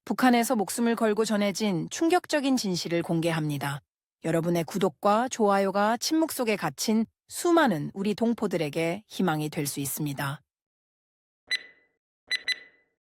북한에서 목숨을 걸고 전해진 충격적인 진실을 공개합니다. 여러분의 구독과 좋아요가 침묵 속에 갇힌 수많은 우리 동포들에게 희망이 될 수 있습니다.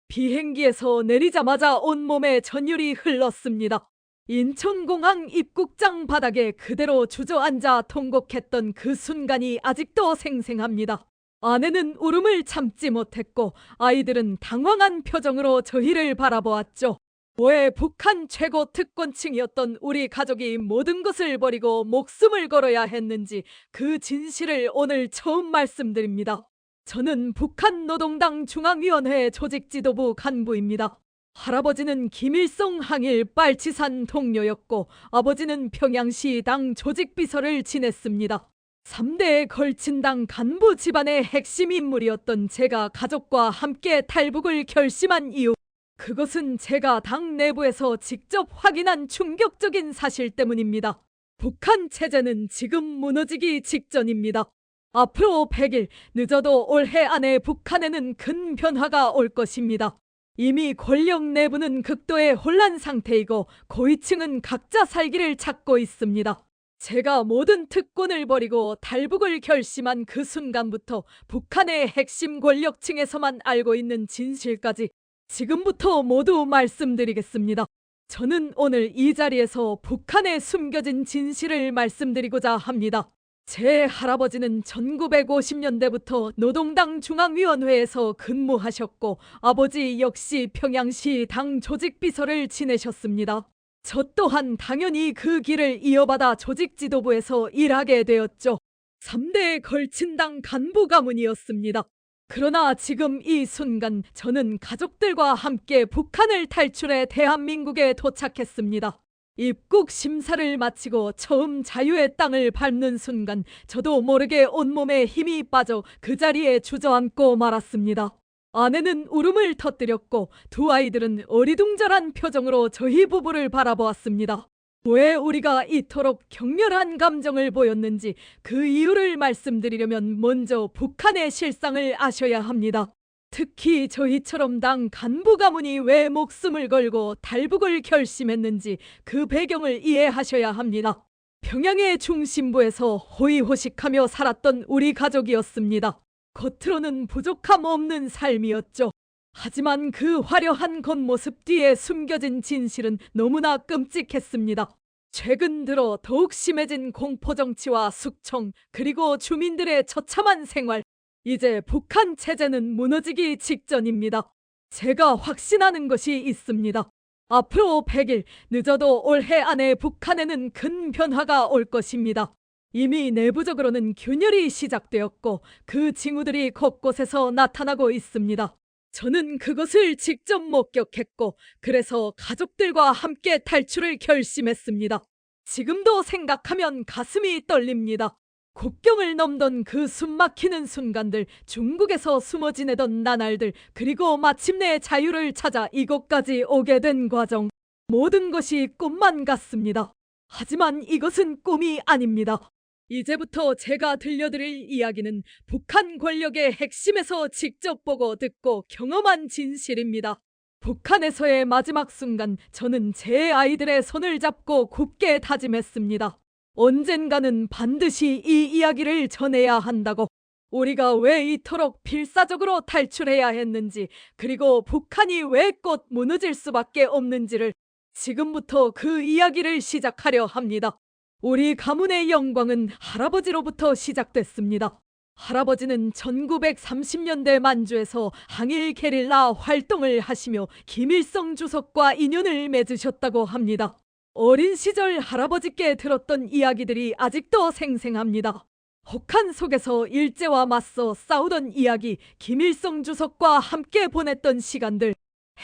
비행기에서 내리자마자 온몸에 전율이 흘렀습니다. 인천공항 입국장 바닥에 그대로 주저앉아 통곡했던 그 순간이 아직도 생생합니다. 아내는 울음을 참지 못했고 아이들은 당황한 표정으로 저희를 바라보았죠. 왜 북한 최고 특권층이었던 우리 가족이 모든 것을 버리고 목숨을 걸어야 했는지 그 진실을 오늘 처음 말씀드립니다. 저는 북한노동당 중앙위원회 조직지도부 간부입니다. 할아버지는 김일성 항일 빨치산 동료였고 아버지는 평양시 당 조직비서를 지냈습니다. 3대에 걸친 당 간부 집안의 핵심 인물이었던 제가 가족과 함께 탈북을 결심한 이유, 그것은 제가 당 내부에서 직접 확인한 충격적인 사실 때문입니다. 북한 체제는 지금 무너지기 직전입니다. 앞으로 100일, 늦어도 올해 안에 북한에는 큰 변화가 올 것입니다. 이미 권력 내부는 극도의 혼란 상태이고 고위층은 각자 살기를 찾고 있습니다. 제가 모든 특권을 버리고 탈북을 결심한 그 순간부터 북한의 핵심 권력층에서만 알고 있는 진실까지 지금부터 모두 말씀드리겠습니다. 저는 오늘 이 자리에서 북한에 숨겨진 진실을 말씀드리고자 합니다. 제 할아버지는 1950년대부터 노동당 중앙위원회에서 근무하셨고 아버지 역시 평양시 당 조직비서를 지내셨습니다. 저 또한 당연히 그 길을 이어받아 조직지도부에서 일하게 되었죠. 3대에 걸친 당 간부 가문이었습니다. 그러나 지금 이 순간 저는 가족들과 함께 북한을 탈출해 대한민국에 도착했습니다. 입국 심사를 마치고 처음 자유의 땅을 밟는 순간 저도 모르게 온몸에 힘이 빠져 그 자리에 주저앉고 말았습니다. 아내는 울음을 터뜨렸고 두 아이들은 어리둥절한 표정으로 저희 부부를 바라보았습니다. 왜 우리가 이토록 격렬한 감정을 보였는지 그 이유를 말씀드리려면 먼저 북한의 실상을 아셔야 합니다. 특히 저희처럼 당 간부 가문이 왜 목숨을 걸고 탈북을 결심했는지 그 배경을 이해하셔야 합니다. 평양의 중심부에서 호의호식하며 살았던 우리 가족이었습니다. 겉으로는 부족함 없는 삶이었죠. 하지만 그 화려한 겉모습 뒤에 숨겨진 진실은 너무나 끔찍했습니다. 최근 들어 더욱 심해진 공포정치와 숙청, 그리고 주민들의 처참한 생활, 이제 북한 체제는 무너지기 직전입니다. 제가 확신하는 것이 있습니다. 앞으로 100일, 늦어도 올해 안에 북한에는 큰 변화가 올 것입니다. 이미 내부적으로는 균열이 시작되었고 그 징후들이 곳곳에서 나타나고 있습니다. 저는 그것을 직접 목격했고 그래서 가족들과 함께 탈출을 결심했습니다. 지금도 생각하면 가슴이 떨립니다. 국경을 넘던 그 숨막히는 순간들, 중국에서 숨어 지내던 나날들, 그리고 마침내 자유를 찾아 이곳까지 오게 된 과정, 모든 것이 꿈만 같습니다. 하지만 이것은 꿈이 아닙니다. 이제부터 제가 들려드릴 이야기는 북한 권력의 핵심에서 직접 보고 듣고 경험한 진실입니다. 북한에서의 마지막 순간 저는 제 아이들의 손을 잡고 굳게 다짐했습니다. 언젠가는 반드시 이 이야기를 전해야 한다고. 우리가 왜 이토록 필사적으로 탈출해야 했는지, 그리고 북한이 왜 곧 무너질 수밖에 없는지를 지금부터 그 이야기를 시작하려 합니다. 우리 가문의 영광은 할아버지로부터 시작됐습니다. 할아버지는 1930년대 만주에서 항일 게릴라 활동을 하시며 김일성 주석과 인연을 맺으셨다고 합니다. 어린 시절 할아버지께 들었던 이야기들이 아직도 생생합니다. 혹한 속에서 일제와 맞서 싸우던 이야기, 김일성 주석과 함께 보냈던 시간들,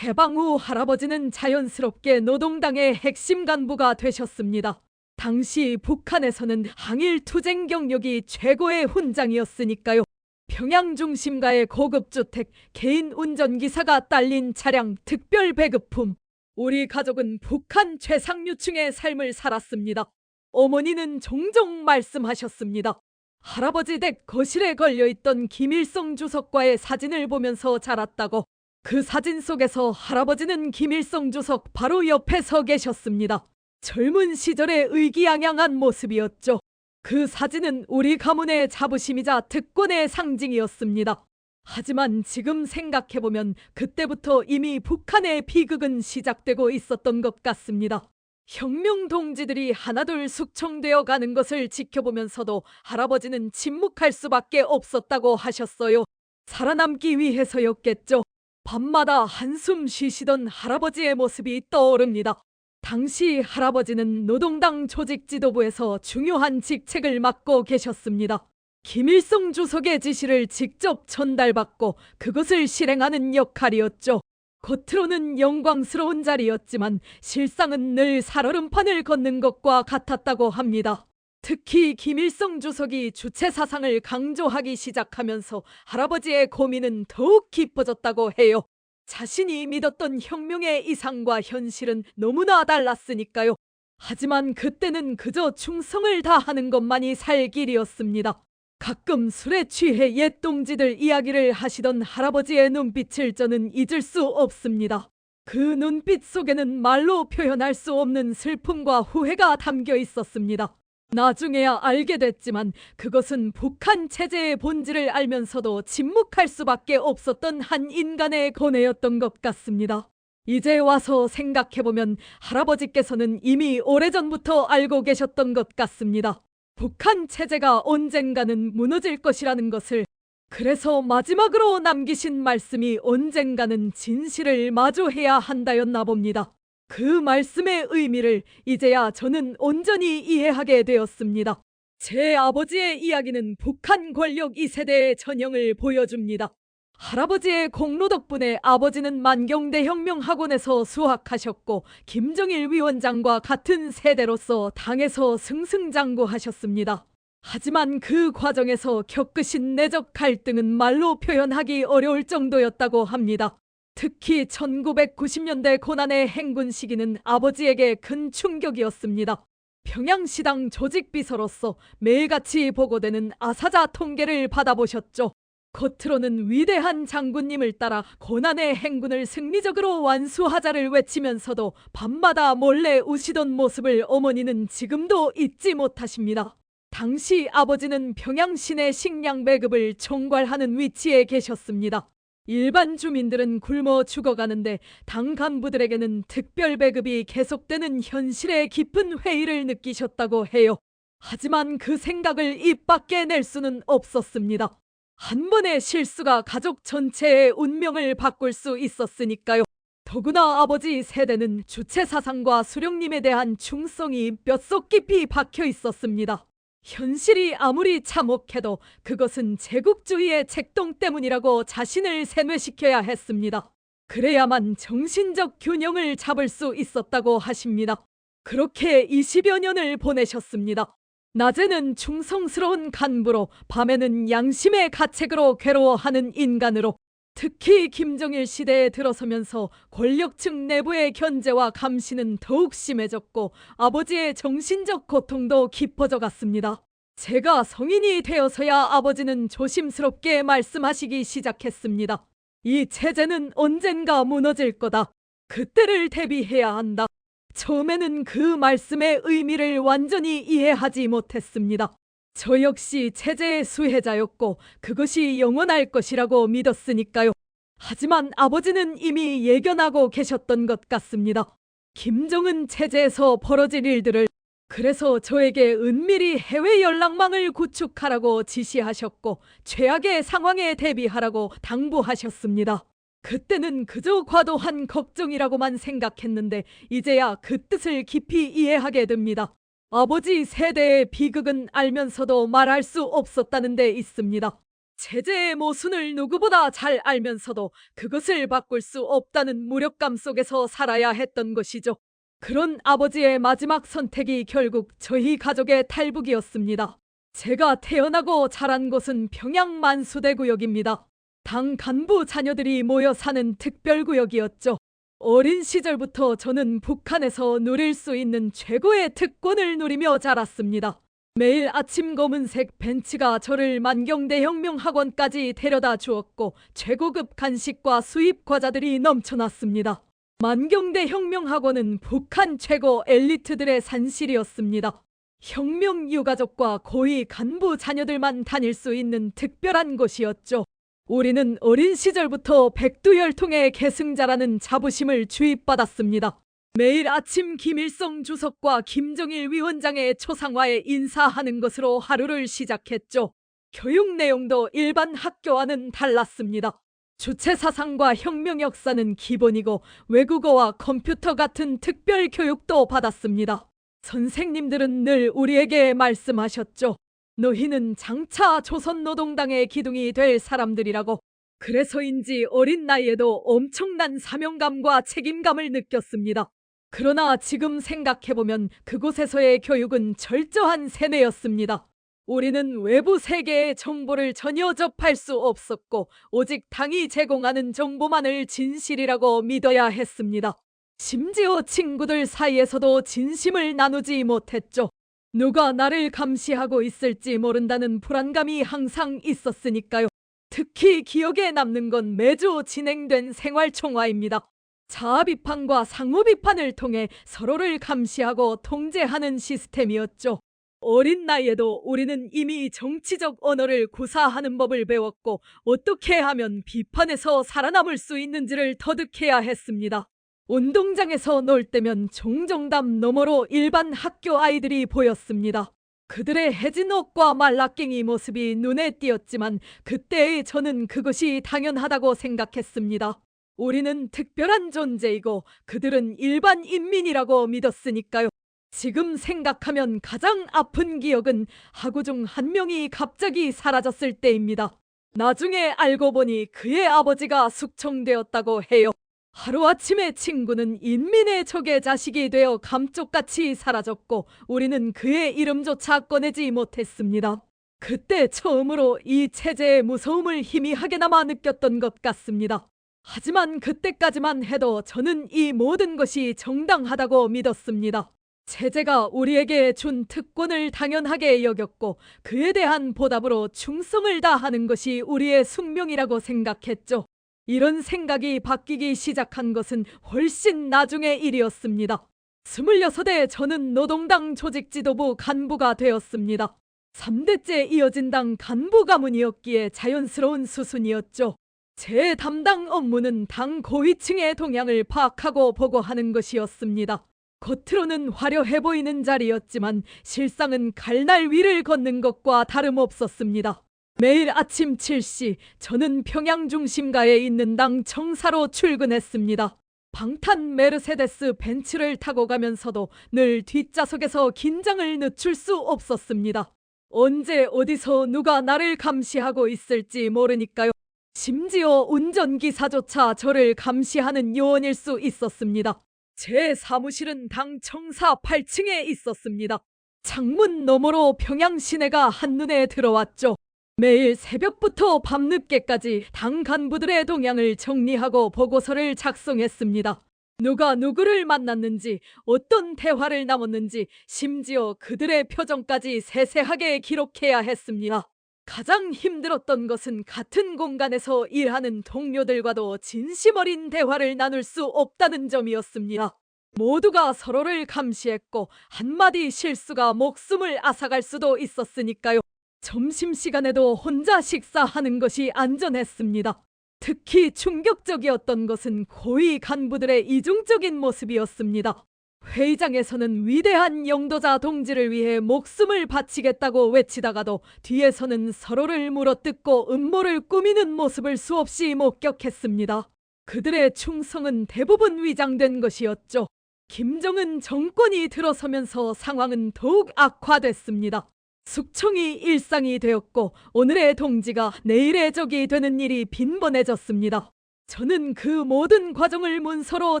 해방 후 할아버지는 자연스럽게 노동당의 핵심 간부가 되셨습니다. 당시 북한에서는 항일 투쟁 경력이 최고의 훈장이었으니까요. 평양 중심가의 고급주택, 개인 운전기사가 딸린 차량, 특별 배급품. 우리 가족은 북한 최상류층의 삶을 살았습니다. 어머니는 종종 말씀하셨습니다. 할아버지 댁 거실에 걸려있던 김일성 주석과의 사진을 보면서 자랐다고. 그 사진 속에서 할아버지는 김일성 주석 바로 옆에 서 계셨습니다. 젊은 시절의 의기양양한 모습이었죠. 그 사진은 우리 가문의 자부심이자 특권의 상징이었습니다. 하지만 지금 생각해보면 그때부터 이미 북한의 비극은 시작되고 있었던 것 같습니다. 혁명 동지들이 하나둘 숙청되어 가는 것을 지켜보면서도 할아버지는 침묵할 수밖에 없었다고 하셨어요. 살아남기 위해서였겠죠. 밤마다 한숨 쉬시던 할아버지의 모습이 떠오릅니다. 당시 할아버지는 노동당 조직 지도부에서 중요한 직책을 맡고 계셨습니다. 김일성 주석의 지시를 직접 전달받고 그것을 실행하는 역할이었죠. 겉으로는 영광스러운 자리였지만 실상은 늘 살얼음판을 걷는 것과 같았다고 합니다. 특히 김일성 주석이 주체 사상을 강조하기 시작하면서 할아버지의 고민은 더욱 깊어졌다고 해요. 자신이 믿었던 혁명의 이상과 현실은 너무나 달랐으니까요. 하지만 그때는 그저 충성을 다하는 것만이 살 길이었습니다. 가끔 술에 취해 옛 동지들 이야기를 하시던 할아버지의 눈빛을 저는 잊을 수 없습니다. 그 눈빛 속에는 말로 표현할 수 없는 슬픔과 후회가 담겨 있었습니다. 나중에야 알게 됐지만 그것은 북한 체제의 본질을 알면서도 침묵할 수밖에 없었던 한 인간의 고뇌였던 것 같습니다. 이제 와서 생각해보면 할아버지께서는 이미 오래전부터 알고 계셨던 것 같습니다. 북한 체제가 언젠가는 무너질 것이라는 것을. 그래서 마지막으로 남기신 말씀이 언젠가는 진실을 마주해야 한다였나 봅니다. 그 말씀의 의미를 이제야 저는 온전히 이해하게 되었습니다. 제 아버지의 이야기는 북한 권력 2세대의 전형을 보여줍니다. 할아버지의 공로 덕분에 아버지는 만경대혁명학원에서 수학하셨고 김정일 위원장과 같은 세대로서 당에서 승승장구하셨습니다. 하지만 그 과정에서 겪으신 내적 갈등은 말로 표현하기 어려울 정도였다고 합니다. 특히 1990년대 고난의 행군 시기는 아버지에게 큰 충격이었습니다. 평양시당 조직비서로서 매일같이 보고되는 아사자 통계를 받아보셨죠. 겉으로는 위대한 장군님을 따라 고난의 행군을 승리적으로 완수하자를 외치면서도 밤마다 몰래 우시던 모습을 어머니는 지금도 잊지 못하십니다. 당시 아버지는 평양 시내 식량 배급을 총괄하는 위치에 계셨습니다. 일반 주민들은 굶어 죽어가는데 당 간부들에게는 특별 배급이 계속되는 현실의 깊은 회의를 느끼셨다고 해요. 하지만 그 생각을 입 밖에 낼 수는 없었습니다. 한 번의 실수가 가족 전체의 운명을 바꿀 수 있었으니까요. 더구나 아버지 세대는 주체 사상과 수령님에 대한 충성이 뼛속 깊이 박혀 있었습니다. 현실이 아무리 참혹해도 그것은 제국주의의 책동 때문이라고 자신을 세뇌시켜야 했습니다. 그래야만 정신적 균형을 잡을 수 있었다고 하십니다. 그렇게 20여 년을 보내셨습니다. 낮에는 충성스러운 간부로, 밤에는 양심의 가책으로 괴로워하는 인간으로, 특히 김정일 시대에 들어서면서 권력층 내부의 견제와 감시는 더욱 심해졌고 아버지의 정신적 고통도 깊어져 갔습니다. 제가 성인이 되어서야 아버지는 조심스럽게 말씀하시기 시작했습니다. 이 체제는 언젠가 무너질 거다. 그때를 대비해야 한다. 처음에는 그 말씀의 의미를 완전히 이해하지 못했습니다. 저 역시 체제의 수혜자였고 그것이 영원할 것이라고 믿었으니까요. 하지만 아버지는 이미 예견하고 계셨던 것 같습니다. 김정은 체제에서 벌어질 일들을. 그래서 저에게 은밀히 해외 연락망을 구축하라고 지시하셨고 최악의 상황에 대비하라고 당부하셨습니다. 그때는 그저 과도한 걱정이라고만 생각했는데 이제야 그 뜻을 깊이 이해하게 됩니다. 아버지 세대의 비극은 알면서도 말할 수 없었다는 데 있습니다. 체제의 모순을 누구보다 잘 알면서도 그것을 바꿀 수 없다는 무력감 속에서 살아야 했던 것이죠. 그런 아버지의 마지막 선택이 결국 저희 가족의 탈북이었습니다. 제가 태어나고 자란 곳은 평양 만수대구역입니다. 당 간부 자녀들이 모여 사는 특별구역이었죠. 어린 시절부터 저는 북한에서 누릴 수 있는 최고의 특권을 누리며 자랐습니다. 매일 아침 검은색 벤츠가 저를 만경대 혁명학원까지 데려다 주었고 최고급 간식과 수입 과자들이 넘쳐났습니다. 만경대 혁명학원은 북한 최고 엘리트들의 산실이었습니다. 혁명 유가족과 고위 간부 자녀들만 다닐 수 있는 특별한 곳이었죠. 우리는 어린 시절부터 백두혈통의 계승자라는 자부심을 주입받았습니다. 매일 아침 김일성 주석과 김정일 위원장의 초상화에 인사하는 것으로 하루를 시작했죠. 교육 내용도 일반 학교와는 달랐습니다. 주체 사상과 혁명 역사는 기본이고 외국어와 컴퓨터 같은 특별 교육도 받았습니다. 선생님들은 늘 우리에게 말씀하셨죠. 너희는 장차 조선노동당의 기둥이 될 사람들이라고. 그래서인지 어린 나이에도 엄청난 사명감과 책임감을 느꼈습니다. 그러나 지금 생각해보면 그곳에서의 교육은 철저한 세뇌였습니다. 우리는 외부 세계의 정보를 전혀 접할 수 없었고 오직 당이 제공하는 정보만을 진실이라고 믿어야 했습니다. 심지어 친구들 사이에서도 진심을 나누지 못했죠. 누가 나를 감시하고 있을지 모른다는 불안감이 항상 있었으니까요. 특히 기억에 남는 건 매주 진행된 생활총화입니다. 자아 비판과 상호 비판을 통해 서로를 감시하고 통제하는 시스템이었죠. 어린 나이에도 우리는 이미 정치적 언어를 구사하는 법을 배웠고 어떻게 하면 비판에서 살아남을 수 있는지를 터득해야 했습니다. 운동장에서 놀 때면 종정담 너머로 일반 학교 아이들이 보였습니다. 그들의 해진 옷과 말라깽이 모습이 눈에 띄었지만 그때의 저는 그것이 당연하다고 생각했습니다. 우리는 특별한 존재이고 그들은 일반 인민이라고 믿었으니까요. 지금 생각하면 가장 아픈 기억은 학우 중 한 명이 갑자기 사라졌을 때입니다. 나중에 알고 보니 그의 아버지가 숙청되었다고 해요. 하루아침에 친구는 인민의 적의 자식이 되어 감쪽같이 사라졌고 우리는 그의 이름조차 꺼내지 못했습니다. 그때 처음으로 이 체제의 무서움을 희미하게나마 느꼈던 것 같습니다. 하지만 그때까지만 해도 저는 이 모든 것이 정당하다고 믿었습니다. 체제가 우리에게 준 특권을 당연하게 여겼고 그에 대한 보답으로 충성을 다하는 것이 우리의 숙명이라고 생각했죠. 이런 생각이 바뀌기 시작한 것은 훨씬 나중의 일이었습니다. 26에 저는 노동당 조직지도부 간부가 되었습니다. 3대째 이어진 당 간부 가문이었기에 자연스러운 수순이었죠. 제 담당 업무는 당 고위층의 동향을 파악하고 보고하는 것이었습니다. 겉으로는 화려해 보이는 자리였지만 실상은 갈날 위를 걷는 것과 다름없었습니다. 매일 아침 7시 저는 평양 중심가에 있는 당 청사로 출근했습니다. 방탄 메르세데스 벤츠를 타고 가면서도 늘 뒷좌석에서 긴장을 늦출 수 없었습니다. 언제 어디서 누가 나를 감시하고 있을지 모르니까요. 심지어 운전기사조차 저를 감시하는 요원일 수 있었습니다. 제 사무실은 당 청사 8층에 있었습니다. 창문 너머로 평양 시내가 한눈에 들어왔죠. 매일 새벽부터 밤늦게까지 당 간부들의 동향을 정리하고 보고서를 작성했습니다. 누가 누구를 만났는지, 어떤 대화를 나눴는지, 심지어 그들의 표정까지 세세하게 기록해야 했습니다. 가장 힘들었던 것은 같은 공간에서 일하는 동료들과도 진심 어린 대화를 나눌 수 없다는 점이었습니다. 모두가 서로를 감시했고 한마디 실수가 목숨을 앗아갈 수도 있었으니까요. 점심시간에도 혼자 식사하는 것이 안전했습니다. 특히 충격적이었던 것은 고위 간부들의 이중적인 모습이었습니다. 회의장에서는 위대한 영도자 동지를 위해 목숨을 바치겠다고 외치다가도 뒤에서는 서로를 물어뜯고 음모를 꾸미는 모습을 수없이 목격했습니다. 그들의 충성은 대부분 위장된 것이었죠. 김정은 정권이 들어서면서 상황은 더욱 악화됐습니다. 숙청이 일상이 되었고 오늘의 동지가 내일의 적이 되는 일이 빈번해졌습니다. 저는 그 모든 과정을 문서로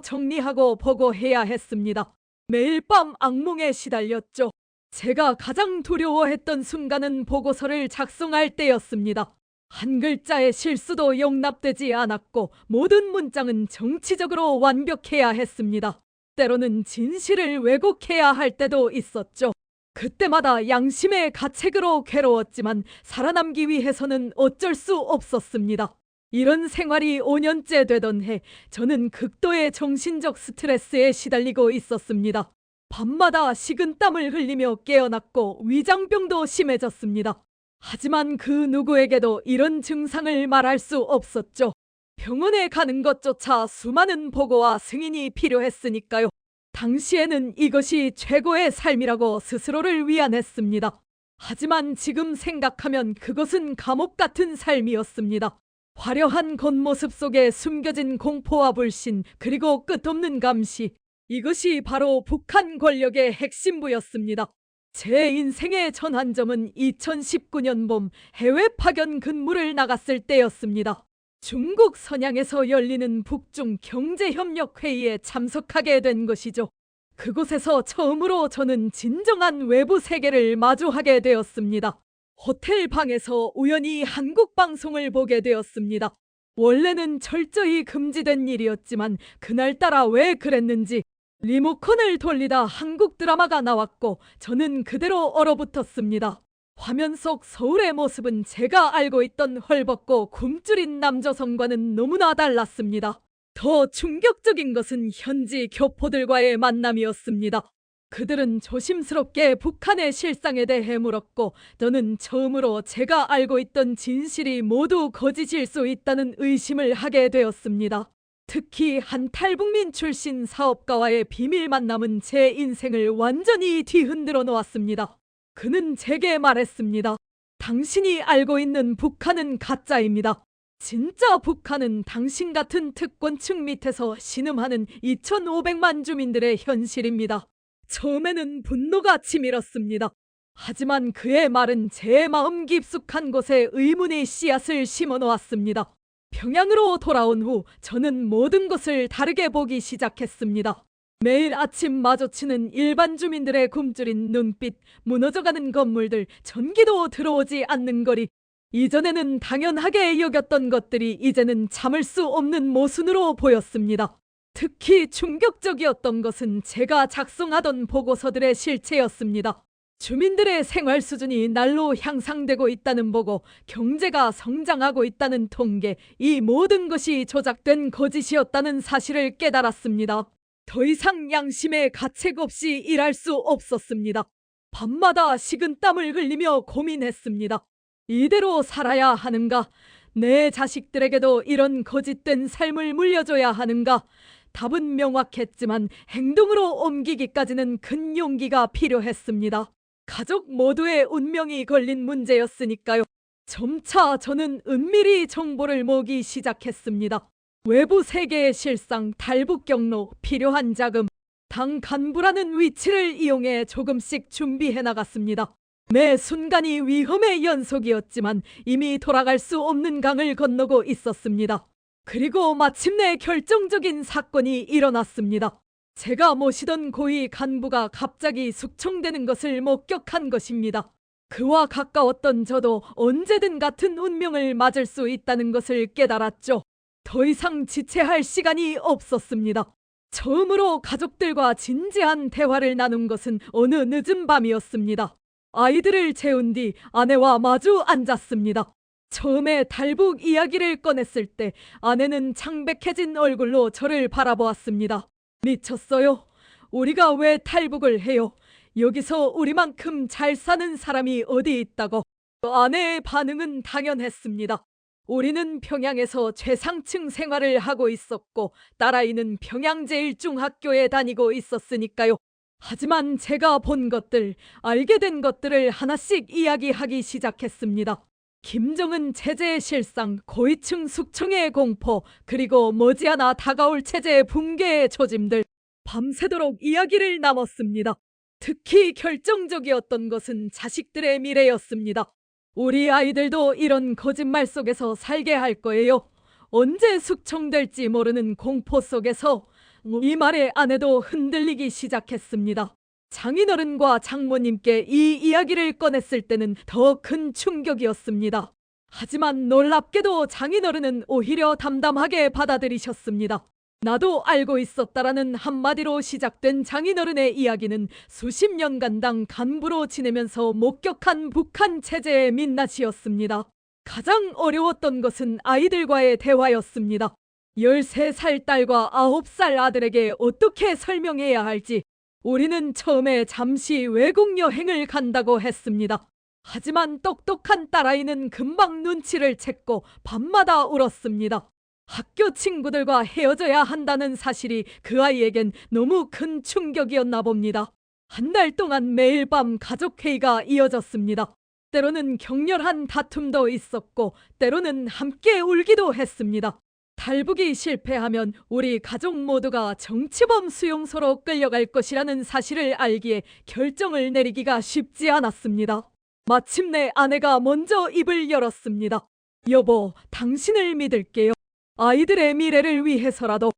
정리하고 보고해야 했습니다. 매일 밤 악몽에 시달렸죠. 제가 가장 두려워했던 순간은 보고서를 작성할 때였습니다. 한 글자의 실수도 용납되지 않았고 모든 문장은 정치적으로 완벽해야 했습니다. 때로는 진실을 왜곡해야 할 때도 있었죠. 그때마다 양심의 가책으로 괴로웠지만 살아남기 위해서는 어쩔 수 없었습니다. 이런 생활이 5년째 되던 해 저는 극도의 정신적 스트레스에 시달리고 있었습니다. 밤마다 식은땀을 흘리며 깨어났고 위장병도 심해졌습니다. 하지만 그 누구에게도 이런 증상을 말할 수 없었죠. 병원에 가는 것조차 수많은 보고와 승인이 필요했으니까요. 당시에는 이것이 최고의 삶이라고 스스로를 위안했습니다. 하지만 지금 생각하면 그것은 감옥 같은 삶이었습니다. 화려한 겉모습 속에 숨겨진 공포와 불신, 그리고 끝없는 감시. 이것이 바로 북한 권력의 핵심부였습니다. 제 인생의 전환점은 2019년 봄 해외 파견 근무를 나갔을 때였습니다. 중국 선양에서 열리는 북중 경제협력회의에 참석하게 된 것이죠. 그곳에서 처음으로 저는 진정한 외부 세계를 마주하게 되었습니다. 호텔 방에서 우연히 한국 방송을 보게 되었습니다. 원래는 철저히 금지된 일이었지만 그날따라 왜 그랬는지 리모컨을 돌리다 한국 드라마가 나왔고 저는 그대로 얼어붙었습니다. 화면 속 서울의 모습은 제가 알고 있던 헐벗고 굶주린 남조선과는 너무나 달랐습니다. 더 충격적인 것은 현지 교포들과의 만남이었습니다. 그들은 조심스럽게 북한의 실상에 대해 물었고 저는 처음으로 제가 알고 있던 진실이 모두 거짓일 수 있다는 의심을 하게 되었습니다. 특히 한 탈북민 출신 사업가와의 비밀 만남은 제 인생을 완전히 뒤흔들어 놓았습니다. 그는 제게 말했습니다. 당신이 알고 있는 북한은 가짜입니다. 진짜 북한은 당신 같은 특권층 밑에서 신음하는 2,500만 주민들의 현실입니다. 처음에는 분노가 치밀었습니다. 하지만 그의 말은 제 마음 깊숙한 곳에 의문의 씨앗을 심어 놓았습니다. 평양으로 돌아온 후 저는 모든 것을 다르게 보기 시작했습니다. 매일 아침 마주치는 일반 주민들의 굶주린 눈빛, 무너져가는 건물들, 전기도 들어오지 않는 거리. 이전에는 당연하게 여겼던 것들이 이제는 참을 수 없는 모순으로 보였습니다. 특히 충격적이었던 것은 제가 작성하던 보고서들의 실체였습니다. 주민들의 생활 수준이 날로 향상되고 있다는 보고, 경제가 성장하고 있다는 통계, 이 모든 것이 조작된 거짓이었다는 사실을 깨달았습니다. 더 이상 양심의 가책 없이 일할 수 없었습니다. 밤마다 식은땀을 흘리며 고민했습니다. 이대로 살아야 하는가? 내 자식들에게도 이런 거짓된 삶을 물려줘야 하는가? 답은 명확했지만 행동으로 옮기기까지는 큰 용기가 필요했습니다. 가족 모두의 운명이 걸린 문제였으니까요. 점차 저는 은밀히 정보를 모으기 시작했습니다. 외부 세계의 실상, 탈북 경로, 필요한 자금, 당 간부라는 위치를 이용해 조금씩 준비해 나갔습니다. 매 순간이 위험의 연속이었지만 이미 돌아갈 수 없는 강을 건너고 있었습니다. 그리고 마침내 결정적인 사건이 일어났습니다. 제가 모시던 고위 간부가 갑자기 숙청되는 것을 목격한 것입니다. 그와 가까웠던 저도 언제든 같은 운명을 맞을 수 있다는 것을 깨달았죠. 더 이상 지체할 시간이 없었습니다. 처음으로 가족들과 진지한 대화를 나눈 것은 어느 늦은 밤이었습니다. 아이들을 재운 뒤 아내와 마주 앉았습니다. 처음에 탈북 이야기를 꺼냈을 때 아내는 창백해진 얼굴로 저를 바라보았습니다. 미쳤어요. 우리가 왜 탈북을 해요? 여기서 우리만큼 잘 사는 사람이 어디 있다고? 아내의 반응은 당연했습니다. 우리는 평양에서 최상층 생활을 하고 있었고 딸아이는 평양제일중학교에 다니고 있었으니까요. 하지만 제가 본 것들, 알게 된 것들을 하나씩 이야기하기 시작했습니다. 김정은 체제의 실상, 고위층 숙청의 공포, 그리고 머지않아 다가올 체제의 붕괴의 조짐들. 밤새도록 이야기를 나눴습니다. 특히 결정적이었던 것은 자식들의 미래였습니다. 우리 아이들도 이런 거짓말 속에서 살게 할 거예요. 언제 숙청될지 모르는 공포 속에서. 이 말에 아내도 흔들리기 시작했습니다. 장인어른과 장모님께 이 이야기를 꺼냈을 때는 더 큰 충격이었습니다. 하지만 놀랍게도 장인어른은 오히려 담담하게 받아들이셨습니다. 나도 알고 있었다라는 한마디로 시작된 장인어른의 이야기는 수십 년간 간부로 지내면서 목격한 북한 체제의 민낯이었습니다. 가장 어려웠던 것은 아이들과의 대화였습니다. 13살 딸과 9살 아들에게 어떻게 설명해야 할지 우리는 처음에 잠시 외국 여행을 간다고 했습니다. 하지만 똑똑한 딸아이는 금방 눈치를 챘고 밤마다 울었습니다. 학교 친구들과 헤어져야 한다는 사실이 그 아이에겐 너무 큰 충격이었나 봅니다. 한 달 동안 매일 밤 가족회의가 이어졌습니다. 때로는 격렬한 다툼도 있었고 때로는 함께 울기도 했습니다. 탈북이 실패하면 우리 가족 모두가 정치범 수용소로 끌려갈 것이라는 사실을 알기에 결정을 내리기가 쉽지 않았습니다. 마침내 아내가 먼저 입을 열었습니다. 여보, 당신을 믿을게요. 아이들의 미래를 위해서라도.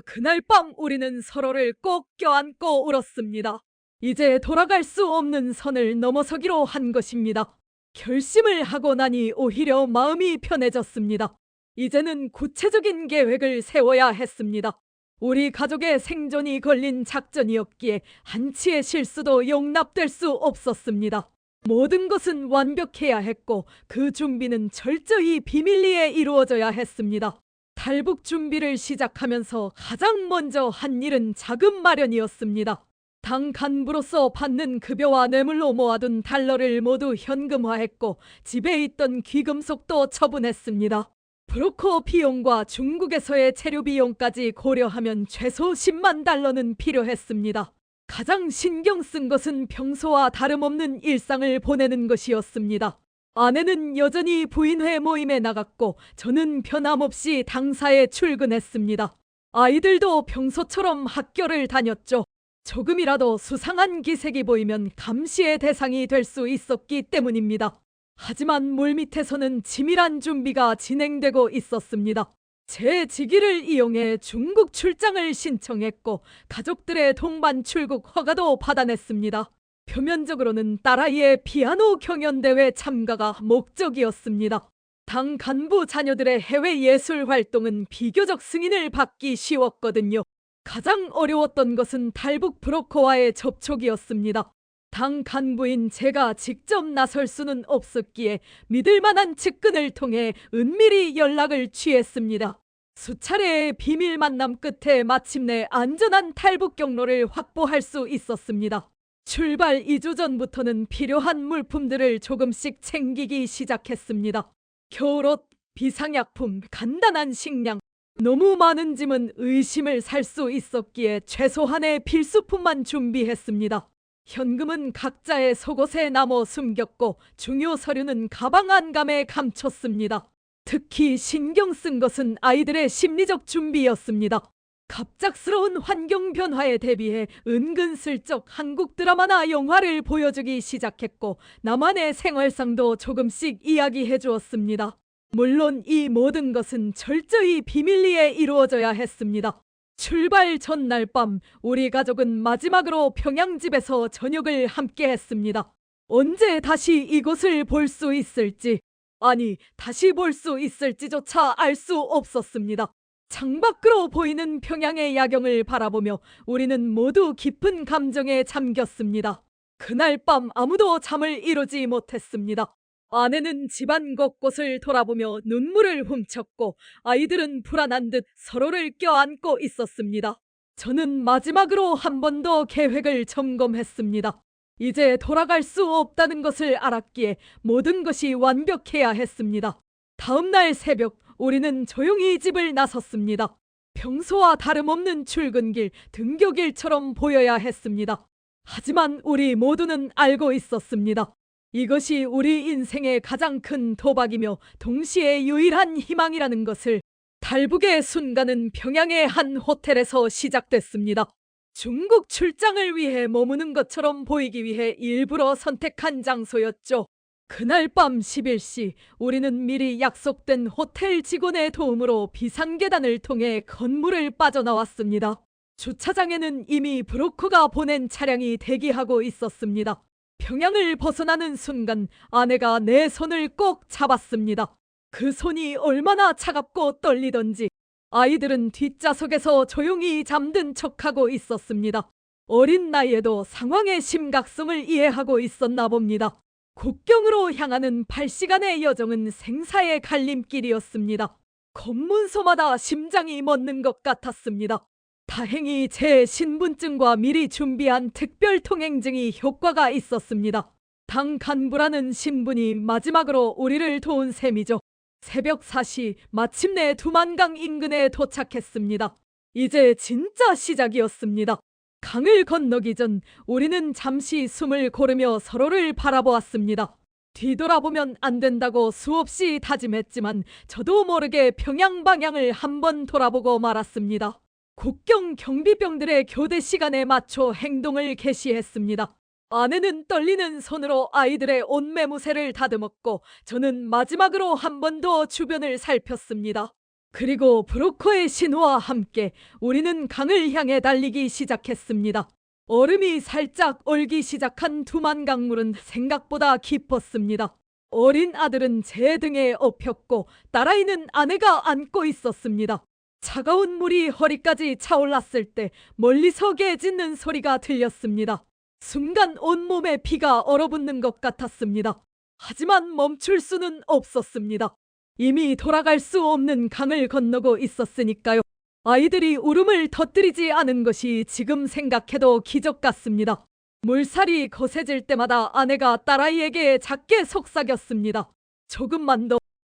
그날 밤 우리는 서로를 꼭 껴안고 울었습니다. 이제 돌아갈 수 없는 선을 넘어서기로 한 것입니다. 결심을 하고 나니 오히려 마음이 편해졌습니다. 이제는 구체적인 계획을 세워야 했습니다. 우리 가족의 생존이 걸린 작전이었기에 한치의 실수도 용납될 수 없었습니다. 모든 것은 완벽해야 했고 그 준비는 철저히 비밀리에 이루어져야 했습니다. 탈북 준비를 시작하면서 가장 먼저 한 일은 자금 마련이었습니다. 당 간부로서 받는 급여와 뇌물로 모아둔 달러를 모두 현금화했고 집에 있던 귀금속도 처분했습니다. 브로커 비용과 중국에서의 체류 비용까지 고려하면 최소 10만 달러는 필요했습니다. 가장 신경 쓴 것은 평소와 다름없는 일상을 보내는 것이었습니다. 아내는 여전히 부인회 모임에 나갔고 저는 변함없이 당사에 출근했습니다. 아이들도 평소처럼 학교를 다녔죠. 조금이라도 수상한 기색이 보이면 감시의 대상이 될 수 있었기 때문입니다. 하지만 물밑에서는 치밀한 준비가 진행되고 있었습니다. 제 직위를 이용해 중국 출장을 신청했고 가족들의 동반 출국 허가도 받아냈습니다. 표면적으로는 딸아이의 피아노 경연대회 참가가 목적이었습니다. 당 간부 자녀들의 해외 예술 활동은 비교적 승인을 받기 쉬웠거든요. 가장 어려웠던 것은 탈북 브로커와의 접촉이었습니다. 당 간부인 제가 직접 나설 수는 없었기에 믿을 만한 측근을 통해 은밀히 연락을 취했습니다. 수차례의 비밀 만남 끝에 마침내 안전한 탈북 경로를 확보할 수 있었습니다. 출발 2주 전부터는 필요한 물품들을 조금씩 챙기기 시작했습니다. 겨울옷, 비상약품, 간단한 식량, 너무 많은 짐은 의심을 살 수 있었기에 최소한의 필수품만 준비했습니다. 현금은 각자의 속옷에 남어 숨겼고 중요 서류는 가방 안감에 감췄습니다. 특히 신경 쓴 것은 아이들의 심리적 준비였습니다. 갑작스러운 환경 변화에 대비해 은근슬쩍 한국 드라마나 영화를 보여주기 시작했고 나만의 생활상도 조금씩 이야기해 주었습니다. 물론 이 모든 것은 철저히 비밀리에 이루어져야 했습니다. 출발 전날 밤 우리 가족은 마지막으로 평양집에서 저녁을 함께 했습니다. 언제 다시 이곳을 볼 수 있을지, 아니 다시 볼 수 있을지조차 알 수 없었습니다. 창밖으로 보이는 평양의 야경을 바라보며 우리는 모두 깊은 감정에 잠겼습니다. 그날 밤 아무도 잠을 이루지 못했습니다. 아내는 집안 곳곳을 돌아보며 눈물을 훔쳤고 아이들은 불안한 듯 서로를 껴안고 있었습니다. 저는 마지막으로 한 번 더 계획을 점검했습니다. 이제 돌아갈 수 없다는 것을 알았기에 모든 것이 완벽해야 했습니다. 다음 날 새벽 우리는 조용히 집을 나섰습니다. 평소와 다름없는 출근길, 등교길처럼 보여야 했습니다. 하지만 우리 모두는 알고 있었습니다. 이것이 우리 인생의 가장 큰 도박이며 동시에 유일한 희망이라는 것을. 탈북의 순간은 평양의 한 호텔에서 시작됐습니다. 중국 출장을 위해 머무는 것처럼 보이기 위해 일부러 선택한 장소였죠. 그날 밤 11시 우리는 미리 약속된 호텔 직원의 도움으로 비상계단을 통해 건물을 빠져나왔습니다. 주차장에는 이미 브로커가 보낸 차량이 대기하고 있었습니다. 평양을 벗어나는 순간 아내가 내 손을 꼭 잡았습니다. 그 손이 얼마나 차갑고 떨리던지 아이들은 뒷좌석에서 조용히 잠든 척하고 있었습니다. 어린 나이에도 상황의 심각성을 이해하고 있었나 봅니다. 국경으로 향하는 8시간의 여정은 생사의 갈림길이었습니다. 검문소마다 심장이 멎는 것 같았습니다. 다행히 제 신분증과 미리 준비한 특별 통행증이 효과가 있었습니다. 당 간부라는 신분이 마지막으로 우리를 도운 셈이죠. 새벽 4시 마침내 두만강 인근에 도착했습니다. 이제 진짜 시작이었습니다. 강을 건너기 전 우리는 잠시 숨을 고르며 서로를 바라보았습니다. 뒤돌아보면 안 된다고 수없이 다짐했지만 저도 모르게 평양 방향을 한번 돌아보고 말았습니다. 국경 경비병들의 교대 시간에 맞춰 행동을 개시했습니다. 아내는 떨리는 손으로 아이들의 옷매무새를 다듬었고 저는 마지막으로 한 번 더 주변을 살폈습니다. 그리고 브로커의 신호와 함께 우리는 강을 향해 달리기 시작했습니다. 얼음이 살짝 얼기 시작한 두만강물은 생각보다 깊었습니다. 어린 아들은 제 등에 엎혔고 딸아이는 아내가 안고 있었습니다. 차가운 물이 허리까지 차올랐을 때 멀리서 개 짖는 소리가 들렸습니다. 순간 온몸에 피가 얼어붙는 것 같았습니다. 하지만 멈출 수는 없었습니다. 이미 돌아갈 수 없는 강을 건너고 있었으니까요. 아이들이 울음을 터뜨리지 않은 것이 지금 생각해도 기적 같습니다. 물살이 거세질 때마다 아내가 딸아이에게 작게 속삭였습니다.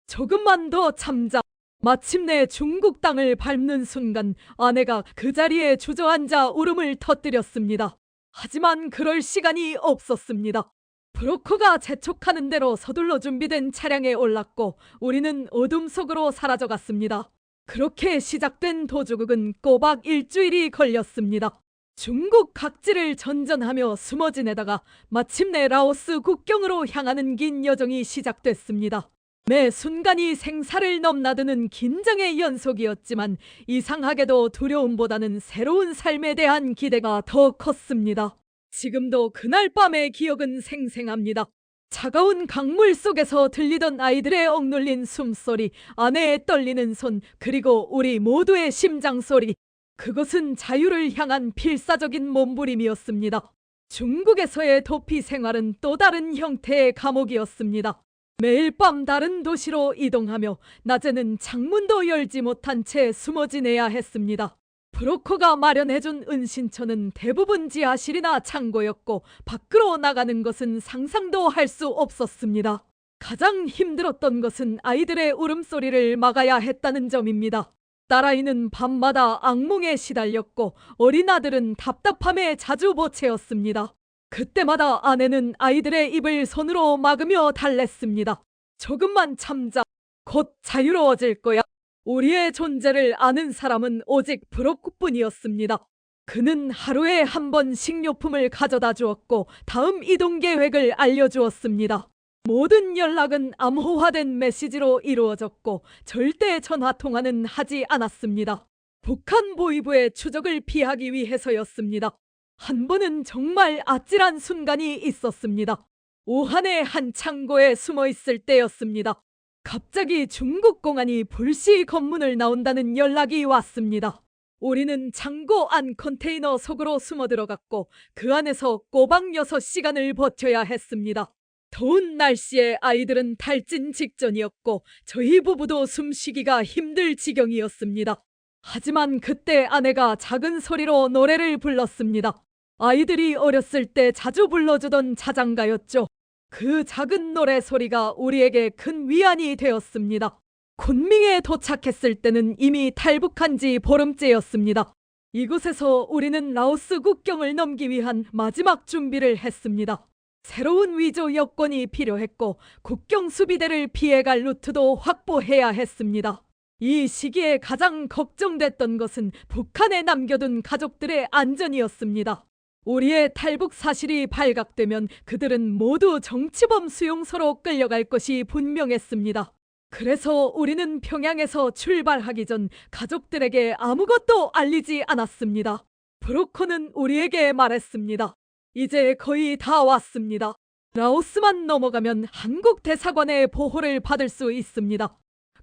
조금만 더 참자. 마침내 중국 땅을 밟는 순간 아내가 그 자리에 주저앉아 울음을 터뜨렸습니다. 하지만 그럴 시간이 없었습니다. 브로커가 재촉하는 대로 서둘러 준비된 차량에 올랐고 우리는 어둠 속으로 사라져갔습니다. 그렇게 시작된 도주국은 꼬박 일주일이 걸렸습니다. 중국 각지를 전전하며 숨어 지내다가 마침내 라오스 국경으로 향하는 긴 여정이 시작됐습니다. 매 순간이 생사를 넘나드는 긴장의 연속이었지만 이상하게도 두려움보다는 새로운 삶에 대한 기대가 더 컸습니다. 지금도 그날 밤의 기억은 생생합니다. 차가운 강물 속에서 들리던 아이들의 억눌린 숨소리, 아내의 떨리는 손, 그리고 우리 모두의 심장소리. 그것은 자유를 향한 필사적인 몸부림이었습니다. 중국에서의 도피 생활은 또 다른 형태의 감옥이었습니다. 매일 밤 다른 도시로 이동하며 낮에는 창문도 열지 못한 채 숨어 지내야 했습니다. 브로커가 마련해준 은신처는 대부분 지하실이나 창고였고 밖으로 나가는 것은 상상도 할 수 없었습니다. 가장 힘들었던 것은 아이들의 울음소리를 막아야 했다는 점입니다. 딸아이는 밤마다 악몽에 시달렸고 어린 아들은 답답함에 자주 보채었습니다. 그때마다 아내는 아이들의 입을 손으로 막으며 달랬습니다. 조금만 참자. 곧 자유로워질 거야. 우리의 존재를 아는 사람은 오직 브로크뿐이었습니다. 그는 하루에 한 번 식료품을 가져다 주었고 다음 이동 계획을 알려주었습니다. 모든 연락은 암호화된 메시지로 이루어졌고 절대 전화 통화는 하지 않았습니다. 북한 보위부의 추적을 피하기 위해서였습니다. 한 번은 정말 아찔한 순간이 있었습니다. 오한의 한 창고에 숨어 있을 때였습니다. 갑자기 중국 공안이 불시 검문을 나온다는 연락이 왔습니다. 우리는 창고 안 컨테이너 속으로 숨어 들어갔고 그 안에서 꼬박 6시간을 버텨야 했습니다. 더운 날씨에 아이들은 탈진 직전이었고 저희 부부도 숨쉬기가 힘들 지경이었습니다. 하지만 그때 아내가 작은 소리로 노래를 불렀습니다. 아이들이 어렸을 때 자주 불러주던 자장가였죠. 그 작은 노래 소리가 우리에게 큰 위안이 되었습니다. 쿤밍에 도착했을 때는 이미 탈북한 지 보름째였습니다. 이곳에서 우리는 라오스 국경을 넘기 위한 마지막 준비를 했습니다. 새로운 위조 여권이 필요했고 국경 수비대를 피해갈 루트도 확보해야 했습니다. 이 시기에 가장 걱정됐던 것은 북한에 남겨둔 가족들의 안전이었습니다. 우리의 탈북 사실이 발각되면 그들은 모두 정치범 수용소로 끌려갈 것이 분명했습니다. 그래서 우리는 평양에서 출발하기 전 가족들에게 아무것도 알리지 않았습니다. 브로커는 우리에게 말했습니다. 이제 거의 다 왔습니다. 라오스만 넘어가면 한국 대사관의 보호를 받을 수 있습니다.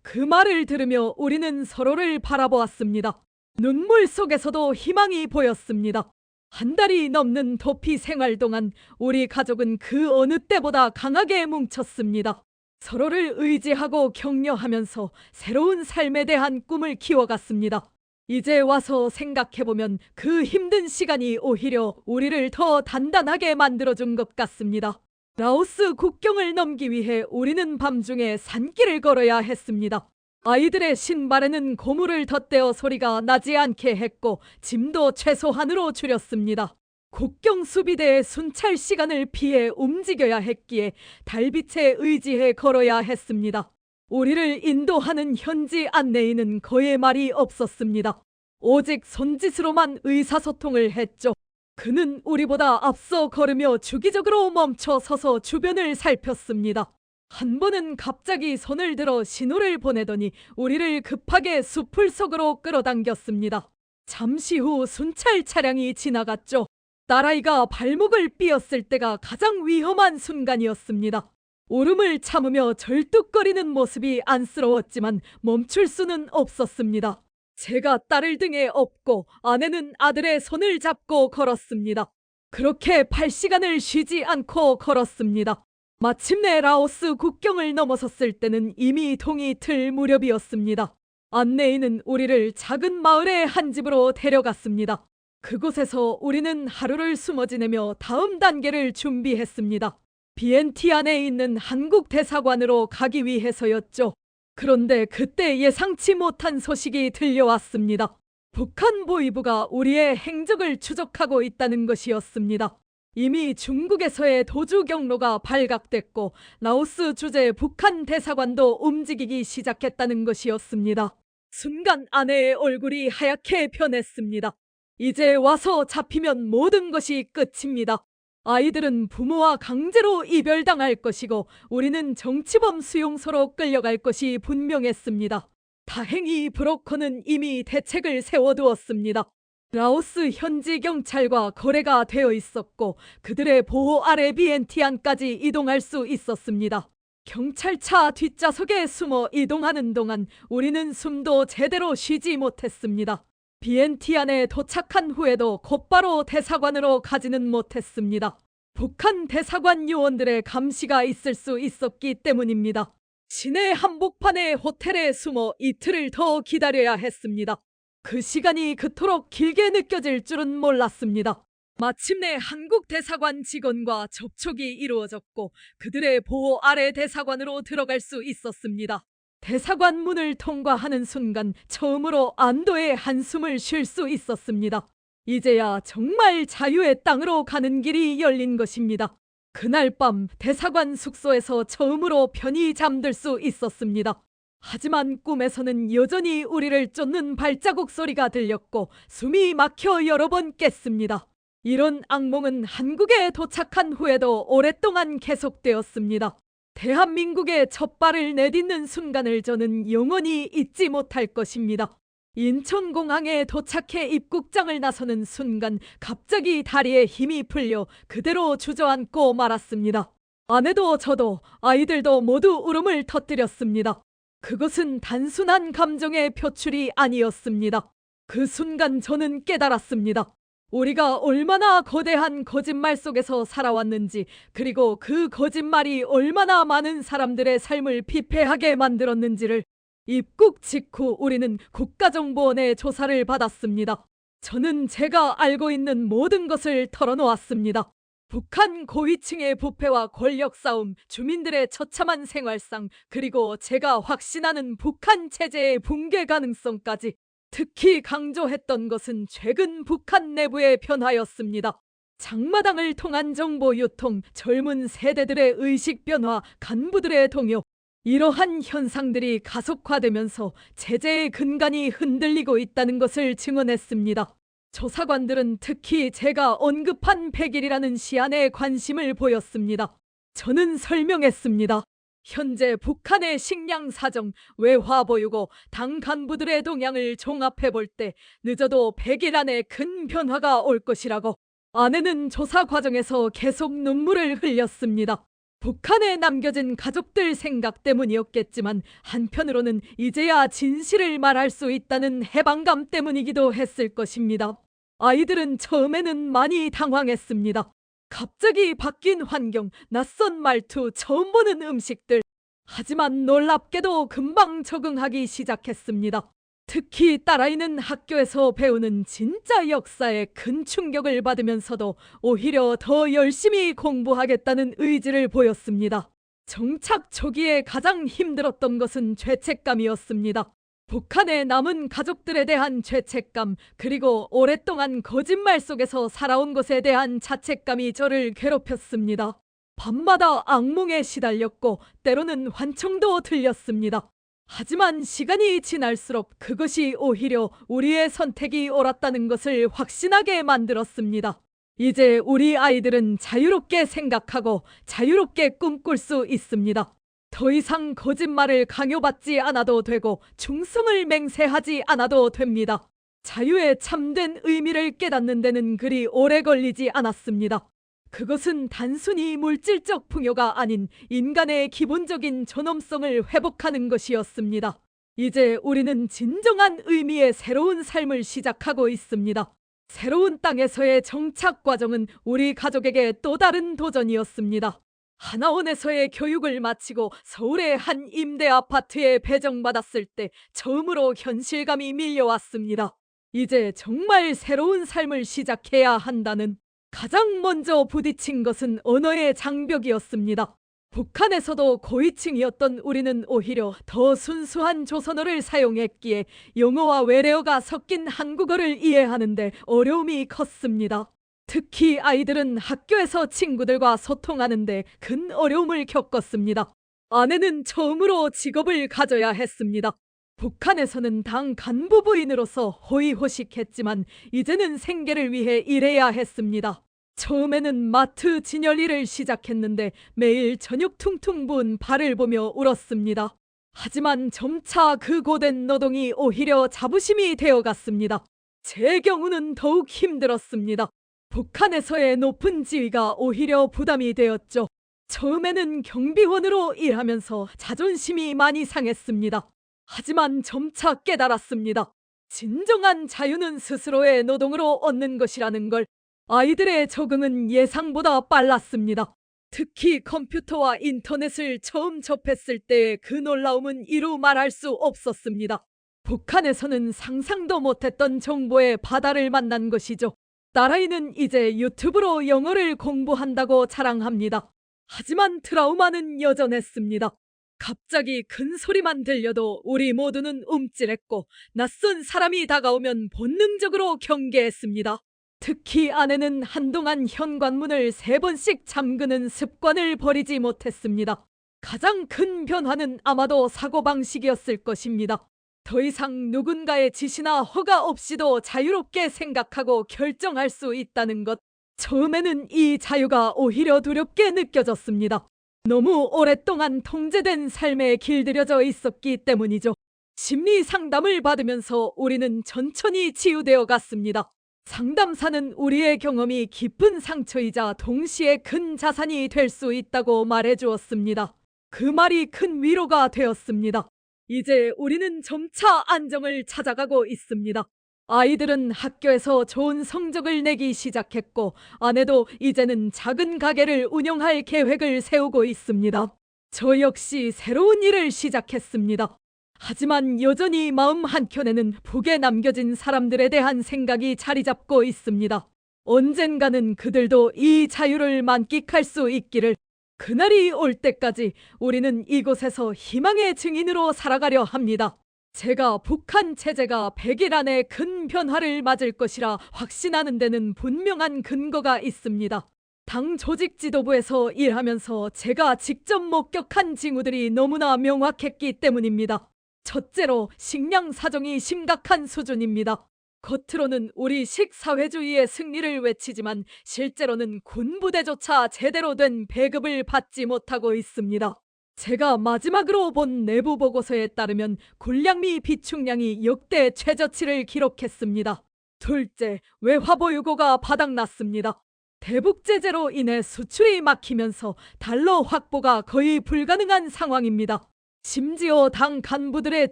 그 말을 들으며 우리는 서로를 바라보았습니다. 눈물 속에서도 희망이 보였습니다. 한 달이 넘는 도피 생활 동안 우리 가족은 그 어느 때보다 강하게 뭉쳤습니다. 서로를 의지하고 격려하면서 새로운 삶에 대한 꿈을 키워갔습니다. 이제 와서 생각해보면 그 힘든 시간이 오히려 우리를 더 단단하게 만들어준 것 같습니다. 라오스 국경을 넘기 위해 우리는 밤중에 산길을 걸어야 했습니다. 아이들의 신발에는 고무를 덧대어 소리가 나지 않게 했고 짐도 최소한으로 줄였습니다. 국경 수비대의 순찰 시간을 피해 움직여야 했기에 달빛에 의지해 걸어야 했습니다. 우리를 인도하는 현지 안내인은 거의 말이 없었습니다. 오직 손짓으로만 의사소통을 했죠. 그는 우리보다 앞서 걸으며 주기적으로 멈춰 서서 주변을 살폈습니다. 한 번은 갑자기 손을 들어 신호를 보내더니 우리를 급하게 숲을 속으로 끌어당겼습니다. 잠시 후 순찰 차량이 지나갔죠. 딸아이가 발목을 삐었을 때가 가장 위험한 순간이었습니다. 울음을 참으며 절뚝거리는 모습이 안쓰러웠지만 멈출 수는 없었습니다. 제가 딸을 등에 업고 아내는 아들의 손을 잡고 걸었습니다. 그렇게 8시간을 쉬지 않고 걸었습니다. 마침내 라오스 국경을 넘어섰을 때는 이미 동이 틀 무렵이었습니다. 안내인은 우리를 작은 마을의 한 집으로 데려갔습니다. 그곳에서 우리는 하루를 숨어 지내며 다음 단계를 준비했습니다. 비엔티안에 있는 한국 대사관으로 가기 위해서였죠. 그런데 그때 예상치 못한 소식이 들려왔습니다. 북한 보위부가 우리의 행적을 추적하고 있다는 것이었습니다. 이미 중국에서의 도주 경로가 발각됐고 라오스 주재 북한 대사관도 움직이기 시작했다는 것이었습니다. 순간 아내의 얼굴이 하얗게 변했습니다. 이제 와서 잡히면 모든 것이 끝입니다. 아이들은 부모와 강제로 이별당할 것이고 우리는 정치범 수용소로 끌려갈 것이 분명했습니다. 다행히 브로커는 이미 대책을 세워두었습니다. 라오스 현지 경찰과 거래가 되어 있었고 그들의 보호 아래 비엔티안까지 이동할 수 있었습니다. 경찰차 뒷좌석에 숨어 이동하는 동안 우리는 숨도 제대로 쉬지 못했습니다. 비엔티안에 도착한 후에도 곧바로 대사관으로 가지는 못했습니다. 북한 대사관 요원들의 감시가 있을 수 있었기 때문입니다. 시내 한복판의 호텔에 숨어 이틀을 더 기다려야 했습니다. 그 시간이 그토록 길게 느껴질 줄은 몰랐습니다. 마침내 한국 대사관 직원과 접촉이 이루어졌고 그들의 보호 아래 대사관으로 들어갈 수 있었습니다. 대사관 문을 통과하는 순간 처음으로 안도의 한숨을 쉴 수 있었습니다. 이제야 정말 자유의 땅으로 가는 길이 열린 것입니다. 그날 밤 대사관 숙소에서 처음으로 편히 잠들 수 있었습니다. 하지만 꿈에서는 여전히 우리를 쫓는 발자국 소리가 들렸고 숨이 막혀 여러 번 깼습니다. 이런 악몽은 한국에 도착한 후에도 오랫동안 계속되었습니다. 대한민국의 첫 발을 내딛는 순간을 저는 영원히 잊지 못할 것입니다. 인천공항에 도착해 입국장을 나서는 순간 갑자기 다리에 힘이 풀려 그대로 주저앉고 말았습니다. 아내도 저도 아이들도 모두 울음을 터뜨렸습니다. 그것은 단순한 감정의 표출이 아니었습니다. 그 순간 저는 깨달았습니다. 우리가 얼마나 거대한 거짓말 속에서 살아왔는지, 그리고 그 거짓말이 얼마나 많은 사람들의 삶을 피폐하게 만들었는지를. 입국 직후 우리는 국가정보원의 조사를 받았습니다. 저는 제가 알고 있는 모든 것을 털어놓았습니다. 북한 고위층의 부패와 권력 싸움, 주민들의 처참한 생활상, 그리고 제가 확신하는 북한 체제의 붕괴 가능성까지. 특히 강조했던 것은 최근 북한 내부의 변화였습니다. 장마당을 통한 정보 유통, 젊은 세대들의 의식 변화, 간부들의 동요. 이러한 현상들이 가속화되면서 체제의 근간이 흔들리고 있다는 것을 증언했습니다. 조사관들은 특히 제가 언급한 100일이라는 시한에 관심을 보였습니다. 저는 설명했습니다. 현재 북한의 식량 사정, 외화 보유고 당 간부들의 동향을 종합해 볼 때 늦어도 100일 안에 큰 변화가 올 것이라고. 아내는 조사 과정에서 계속 눈물을 흘렸습니다. 북한에 남겨진 가족들 생각 때문이었겠지만 한편으로는 이제야 진실을 말할 수 있다는 해방감 때문이기도 했을 것입니다. 아이들은 처음에는 많이 당황했습니다. 갑자기 바뀐 환경, 낯선 말투, 처음 보는 음식들. 하지만 놀랍게도 금방 적응하기 시작했습니다. 특히 딸아이는 학교에서 배우는 진짜 역사에 큰 충격을 받으면서도 오히려 더 열심히 공부하겠다는 의지를 보였습니다. 정착 초기에 가장 힘들었던 것은 죄책감이었습니다. 북한에 남은 가족들에 대한 죄책감, 그리고 오랫동안 거짓말 속에서 살아온 것에 대한 자책감이 저를 괴롭혔습니다. 밤마다 악몽에 시달렸고 때로는 환청도 들렸습니다. 하지만 시간이 지날수록 그것이 오히려 우리의 선택이 옳았다는 것을 확신하게 만들었습니다. 이제 우리 아이들은 자유롭게 생각하고 자유롭게 꿈꿀 수 있습니다. 더 이상 거짓말을 강요받지 않아도 되고 충성을 맹세하지 않아도 됩니다. 자유의 참된 의미를 깨닫는 데는 그리 오래 걸리지 않았습니다. 그것은 단순히 물질적 풍요가 아닌 인간의 기본적인 존엄성을 회복하는 것이었습니다. 이제 우리는 진정한 의미의 새로운 삶을 시작하고 있습니다. 새로운 땅에서의 정착 과정은 우리 가족에게 또 다른 도전이었습니다. 하나원에서의 교육을 마치고 서울의 한 임대 아파트에 배정받았을 때 처음으로 현실감이 밀려왔습니다. 이제 정말 새로운 삶을 시작해야 한다는. 가장 먼저 부딪힌 것은 언어의 장벽이었습니다. 북한에서도 고위층이었던 우리는 오히려 더 순수한 조선어를 사용했기에 영어와 외래어가 섞인 한국어를 이해하는데 어려움이 컸습니다. 특히 아이들은 학교에서 친구들과 소통하는데 큰 어려움을 겪었습니다. 아내는 처음으로 직업을 가져야 했습니다. 북한에서는 당 간부부인으로서 호의호식했지만 이제는 생계를 위해 일해야 했습니다. 처음에는 마트 진열 일을 시작했는데 매일 저녁 퉁퉁 부은 발을 보며 울었습니다. 하지만 점차 그 고된 노동이 오히려 자부심이 되어갔습니다. 제 경우는 더욱 힘들었습니다. 북한에서의 높은 지위가 오히려 부담이 되었죠. 처음에는 경비원으로 일하면서 자존심이 많이 상했습니다. 하지만 점차 깨달았습니다. 진정한 자유는 스스로의 노동으로 얻는 것이라는 걸. 아이들의 적응은 예상보다 빨랐습니다. 특히 컴퓨터와 인터넷을 처음 접했을 때의 그 놀라움은 이루 말할 수 없었습니다. 북한에서는 상상도 못했던 정보의 바다를 만난 것이죠. 딸아이는 이제 유튜브로 영어를 공부한다고 자랑합니다. 하지만 트라우마는 여전했습니다. 갑자기 큰 소리만 들려도 우리 모두는 움찔했고 낯선 사람이 다가오면 본능적으로 경계했습니다. 특히 아내는 한동안 현관문을 3번씩 잠그는 습관을 버리지 못했습니다. 가장 큰 변화는 아마도 사고방식이었을 것입니다. 더 이상 누군가의 지시나 허가 없이도 자유롭게 생각하고 결정할 수 있다는 것. 처음에는 이 자유가 오히려 두렵게 느껴졌습니다. 너무 오랫동안 통제된 삶에 길들여져 있었기 때문이죠. 심리 상담을 받으면서 우리는 천천히 치유되어 갔습니다. 상담사는 우리의 경험이 깊은 상처이자 동시에 큰 자산이 될 수 있다고 말해주었습니다. 그 말이 큰 위로가 되었습니다. 이제 우리는 점차 안정을 찾아가고 있습니다. 아이들은 학교에서 좋은 성적을 내기 시작했고 아내도 이제는 작은 가게를 운영할 계획을 세우고 있습니다. 저 역시 새로운 일을 시작했습니다. 하지만 여전히 마음 한켠에는 북에 남겨진 사람들에 대한 생각이 자리 잡고 있습니다. 언젠가는 그들도 이 자유를 만끽할 수 있기를. 그날이 올 때까지 우리는 이곳에서 희망의 증인으로 살아가려 합니다. 제가 북한 체제가 100일 안에 큰 변화를 맞을 것이라 확신하는 데는 분명한 근거가 있습니다. 당 조직 지도부에서 일하면서 제가 직접 목격한 징후들이 너무나 명확했기 때문입니다. 첫째로 식량 사정이 심각한 수준입니다. 겉으로는 우리식 사회주의의 승리를 외치지만 실제로는 군부대조차 제대로 된 배급을 받지 못하고 있습니다. 제가 마지막으로 본 내부 보고서에 따르면 군량미 비축량이 역대 최저치를 기록했습니다. 둘째, 외화보유고가 바닥났습니다. 대북 제재로 인해 수출이 막히면서 달러 확보가 거의 불가능한 상황입니다. 심지어 당 간부들의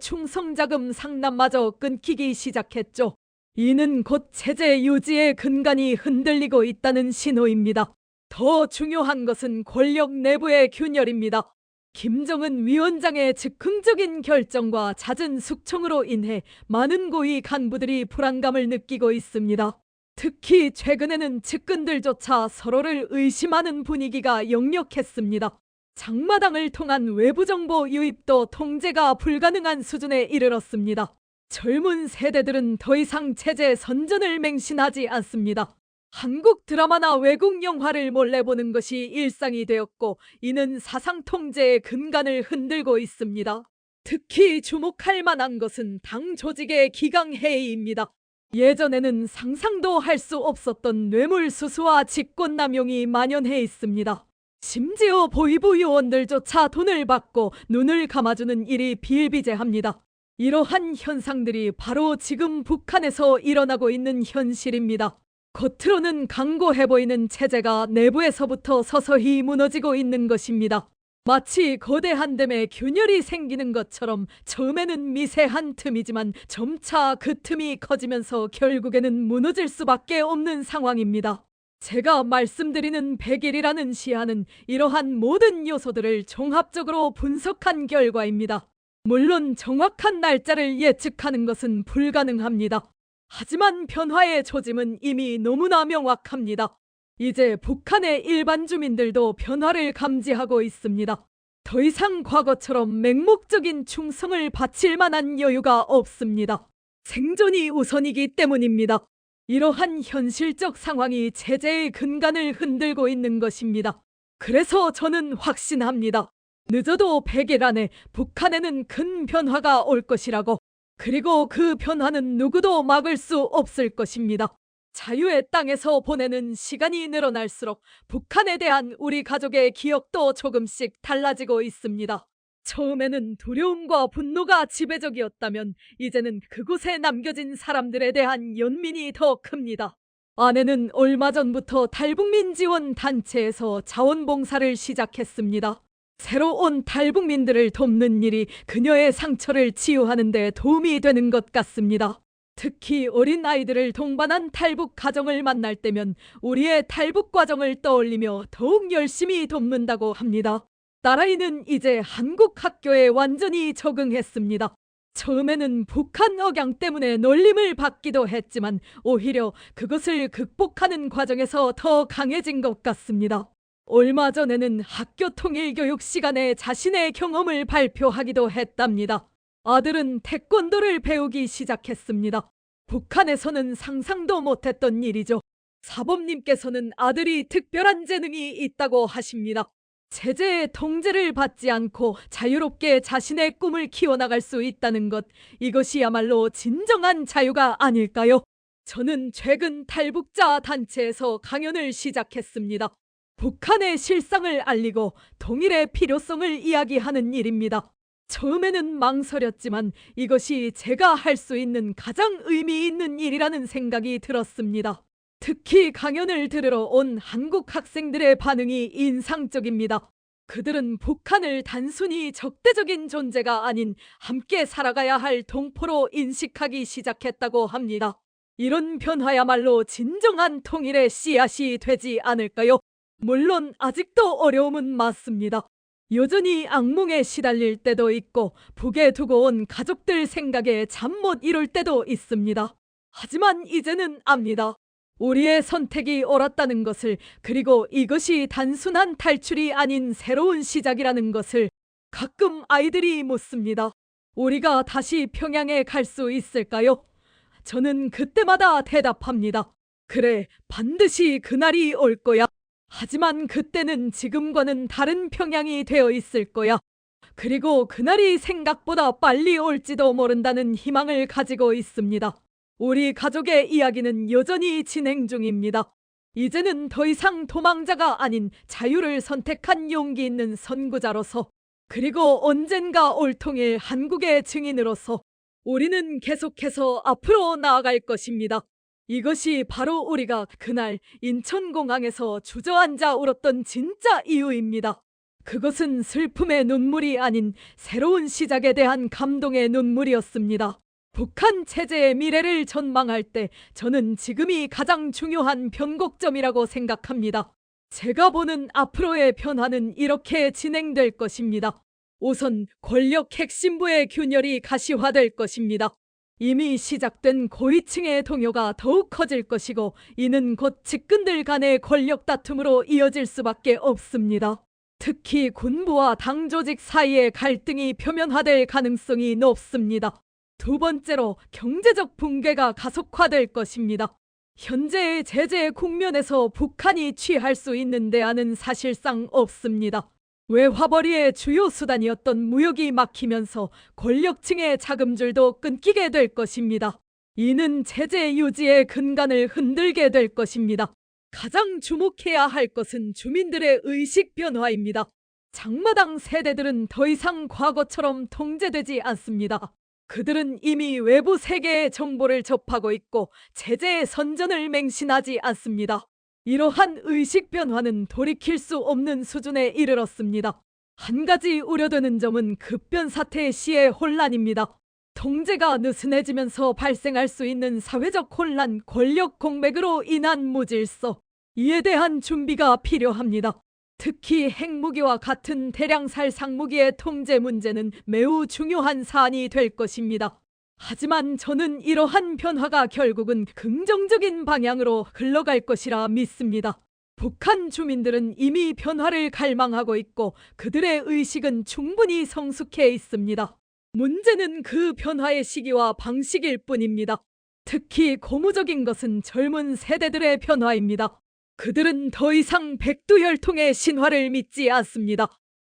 충성자금 상납마저 끊기기 시작했죠. 이는 곧 체제 유지의 근간이 흔들리고 있다는 신호입니다. 더 중요한 것은 권력 내부의 균열입니다. 김정은 위원장의 즉흥적인 결정과 잦은 숙청으로 인해 많은 고위 간부들이 불안감을 느끼고 있습니다. 특히 최근에는 측근들조차 서로를 의심하는 분위기가 역력했습니다. 장마당을 통한 외부 정보 유입도 통제가 불가능한 수준에 이르렀습니다. 젊은 세대들은 더 이상 체제 선전을 맹신하지 않습니다. 한국 드라마나 외국 영화를 몰래 보는 것이 일상이 되었고, 이는 사상 통제의 근간을 흔들고 있습니다. 특히 주목할 만한 것은 당 조직의 기강회의입니다. 예전에는 상상도 할 수 없었던 뇌물수수와 직권남용이 만연해 있습니다. 심지어 보위부 요원들조차 돈을 받고 눈을 감아주는 일이 비일비재합니다. 이러한 현상들이 바로 지금 북한에서 일어나고 있는 현실입니다. 겉으로는 강고해 보이는 체제가 내부에서부터 서서히 무너지고 있는 것입니다. 마치 거대한 댐에 균열이 생기는 것처럼 처음에는 미세한 틈이지만 점차 그 틈이 커지면서 결국에는 무너질 수밖에 없는 상황입니다. 제가 말씀드리는 100일이라는 시한은 이러한 모든 요소들을 종합적으로 분석한 결과입니다. 물론 정확한 날짜를 예측하는 것은 불가능합니다. 하지만 변화의 조짐은 이미 너무나 명확합니다. 이제 북한의 일반 주민들도 변화를 감지하고 있습니다. 더 이상 과거처럼 맹목적인 충성을 바칠 만한 여유가 없습니다. 생존이 우선이기 때문입니다. 이러한 현실적 상황이 체제의 근간을 흔들고 있는 것입니다. 그래서 저는 확신합니다. 늦어도 100일 안에 북한에는 큰 변화가 올 것이라고. 그리고 그 변화는 누구도 막을 수 없을 것입니다. 자유의 땅에서 보내는 시간이 늘어날수록 북한에 대한 우리 가족의 기억도 조금씩 달라지고 있습니다. 처음에는 두려움과 분노가 지배적이었다면 이제는 그곳에 남겨진 사람들에 대한 연민이 더 큽니다. 아내는 얼마 전부터 탈북민 지원 단체에서 자원봉사를 시작했습니다. 새로 온 탈북민들을 돕는 일이 그녀의 상처를 치유하는 데 도움이 되는 것 같습니다. 특히 어린 아이들을 동반한 탈북 가정을 만날 때면 우리의 탈북 과정을 떠올리며 더욱 열심히 돕는다고 합니다. 딸아이는 이제 한국 학교에 완전히 적응했습니다. 처음에는 북한 억양 때문에 놀림을 받기도 했지만 오히려 그것을 극복하는 과정에서 더 강해진 것 같습니다. 얼마 전에는 학교 통일교육 시간에 자신의 경험을 발표하기도 했답니다. 아들은 태권도를 배우기 시작했습니다. 북한에서는 상상도 못했던 일이죠. 사범님께서는 아들이 특별한 재능이 있다고 하십니다. 체제의 통제를 받지 않고 자유롭게 자신의 꿈을 키워나갈 수 있다는 것, 이것이야말로 진정한 자유가 아닐까요? 저는 최근 탈북자 단체에서 강연을 시작했습니다. 북한의 실상을 알리고 통일의 필요성을 이야기하는 일입니다. 처음에는 망설였지만 이것이 제가 할 수 있는 가장 의미 있는 일이라는 생각이 들었습니다. 특히 강연을 들으러 온 한국 학생들의 반응이 인상적입니다. 그들은 북한을 단순히 적대적인 존재가 아닌 함께 살아가야 할 동포로 인식하기 시작했다고 합니다. 이런 변화야말로 진정한 통일의 씨앗이 되지 않을까요? 물론 아직도 어려움은 많습니다. 여전히 악몽에 시달릴 때도 있고 북에 두고 온 가족들 생각에 잠 못 이룰 때도 있습니다. 하지만 이제는 압니다. 우리의 선택이 옳았다는 것을, 그리고 이것이 단순한 탈출이 아닌 새로운 시작이라는 것을. 가끔 아이들이 묻습니다. 우리가 다시 평양에 갈 수 있을까요? 저는 그때마다 대답합니다. 그래, 반드시 그날이 올 거야. 하지만 그때는 지금과는 다른 평양이 되어 있을 거야. 그리고 그날이 생각보다 빨리 올지도 모른다는 희망을 가지고 있습니다. 우리 가족의 이야기는 여전히 진행 중입니다. 이제는 더 이상 도망자가 아닌 자유를 선택한 용기 있는 선구자로서, 그리고 언젠가 올 통일 한국의 증인으로서 우리는 계속해서 앞으로 나아갈 것입니다. 이것이 바로 우리가 그날 인천공항에서 주저앉아 울었던 진짜 이유입니다. 그것은 슬픔의 눈물이 아닌 새로운 시작에 대한 감동의 눈물이었습니다. 북한 체제의 미래를 전망할 때 저는 지금이 가장 중요한 변곡점이라고 생각합니다. 제가 보는 앞으로의 변화는 이렇게 진행될 것입니다. 우선 권력 핵심부의 균열이 가시화될 것입니다. 이미 시작된 고위층의 동요가 더욱 커질 것이고 이는 곧 측근들 간의 권력 다툼으로 이어질 수밖에 없습니다. 특히 군부와 당 조직 사이의 갈등이 표면화될 가능성이 높습니다. 두 번째로 경제적 붕괴가 가속화될 것입니다. 현재의 제재 국면에서 북한이 취할 수 있는 대안은 사실상 없습니다. 외화벌이의 주요 수단이었던 무역이 막히면서 권력층의 자금줄도 끊기게 될 것입니다. 이는 제재 유지의 근간을 흔들게 될 것입니다. 가장 주목해야 할 것은 주민들의 의식 변화입니다. 장마당 세대들은 더 이상 과거처럼 통제되지 않습니다. 그들은 이미 외부 세계의 정보를 접하고 있고 제재의 선전을 맹신하지 않습니다. 이러한 의식 변화는 돌이킬 수 없는 수준에 이르렀습니다. 한 가지 우려되는 점은 급변 사태의 시의 혼란입니다. 통제가 느슨해지면서 발생할 수 있는 사회적 혼란, 권력 공백으로 인한 무질서, 이에 대한 준비가 필요합니다. 특히 핵무기와 같은 대량살 상무기의 통제 문제는 매우 중요한 사안이 될 것입니다. 하지만 저는 이러한 변화가 결국은 긍정적인 방향으로 흘러갈 것이라 믿습니다. 북한 주민들은 이미 변화를 갈망하고 있고 그들의 의식은 충분히 성숙해 있습니다. 문제는 그 변화의 시기와 방식일 뿐입니다. 특히 고무적인 것은 젊은 세대들의 변화입니다. 그들은 더 이상 백두혈통의 신화를 믿지 않습니다.